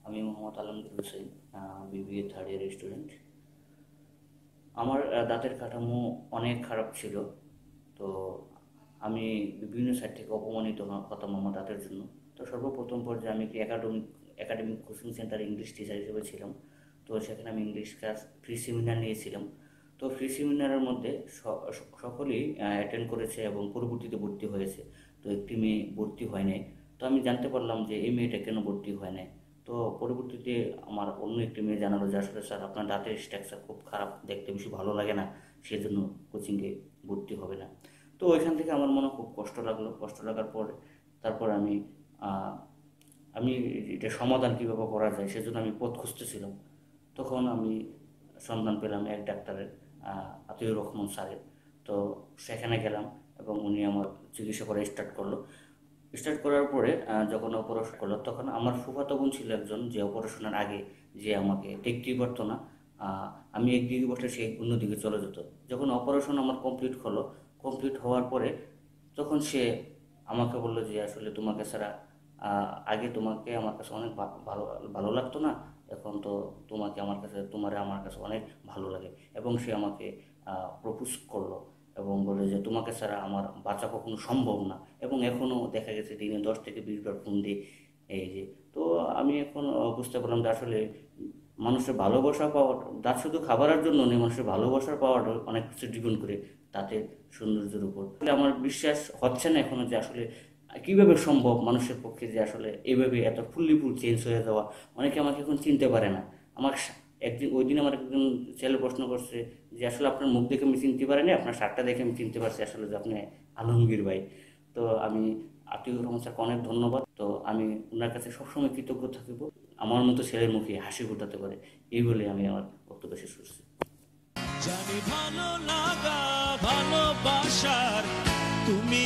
আমি Mohammad Alamgir Hossain, BBA third year student. আমার দাঁতের কাঠামো অনেক খারাপ ছিল। তো আমি বিভিন্ন সাইড থেকে অপমানিত হতাম আমার দাঁতের জন্য। তো সর্বপ্রথম পর্যায়ে আমি একটি academic coaching centre English teacher হিসেবে ছিলাম। তো সেখানে আমি ইংলিশ ক্লাস ফ্রি সেমিনার নিয়েছিলাম। তো ফ্রি সেমিনারের মধ্যে সকলেই অ্যাটেন্ড করেছে এবং পরবর্তীতে ভর্তি হয়েছে। তো একটি মেয়ে ভর্তি হয় নাই। তো আমি জানতে পারলাম যে এই মেয়েটা কেন ভর্তি হয় নাই। তো পরবর্তীতে আমার অন্য একটি মেয়ে জানালো যে আসলে স্যার আপনার দাঁতের স্ট্রাকচার খুব খারাপ, দেখতে বেশি ভালো লাগে না, সেজন্য কোচিংয়ে ভর্তি হবে না। তো ওইখান থেকে আমার মনে খুব কষ্ট লাগলো। কষ্ট লাগার পরে তারপর আহ, আমি এটা সমাধান কীভাবে করা যায় সেজন্য আমি পথ খুঁজতেছিলাম। তখন আমি সন্ধান পেলাম এক ডাক্তারের, আতিউর রহমান স্যারের। তো সেখানে গেলাম এবং উনি আমার চিকিৎসা করা স্টার্ট করলো। স্টার্ট করার পরে যখন অপারেশন করলো তখন আমার ফুফাতো বোন ছিল একজন, যে অপারেশনের আগে যে আমাকে দেখতেই পারতো না। আমি একদিকে বসলে সে অন্যদিকে চলে যেত। যখন অপারেশন আমার কমপ্লিট হওয়ার পরে তখন সে আমাকে বললো যে আসলে তোমাকে ছাড়া আগে তোমাকে আমার কাছে অনেক ভালো ভালো লাগতো না, এখন তো তোমারে আমার কাছে অনেক ভালো লাগে। এবং সে আমাকে প্রপোজ করলো এবং বলে যে তোমাকে ছাড়া আমার বাঁচা কখনো সম্ভব না। এবং এখনও দেখা গেছে দিনে 10 থেকে 20 বার ফোন দিই। এই যে, তো আমি এখন বুঝতে পারলাম যে আসলে মানুষের ভালোবাসা পাওয়া, তার শুধু খাবারের জন্য নেই, মানুষের ভালোবাসার পাওয়াটা অনেক কিছু ডিপেন্ড করে তাদের সৌন্দর্যের উপর। আসলে আমার বিশ্বাস হচ্ছে না এখনো যে আসলে কিভাবে সম্ভব মানুষের পক্ষে যে আসলে এইভাবে এত ফুললি ফুল চেঞ্জ হয়ে যাওয়া। অনেকে আমাকে এখন চিনতে পারে না। আমার একদিন ওই দিন আমার একজন ছেলে প্রশ্ন করছে যে আসলে আপনার মুখ দেখে আমি চিনতে পারিনি, আপনার শার্টটা দেখে আমি চিনতে পারছি আসলে যে আপনি আলমগীর ভাই। তো আমি আতিউর রহমান স্যারকে অনেক ধন্যবাদ। তো আমি ওনার কাছে সবসময় কৃতজ্ঞ থাকিব আমার মতো ছেলের মুখে হাসি ফোটাতে পারে, এই বলে আমি আমার বক্তব্য শেষ করছি। জানি ভালো লাগা ভালোবাসার তুমি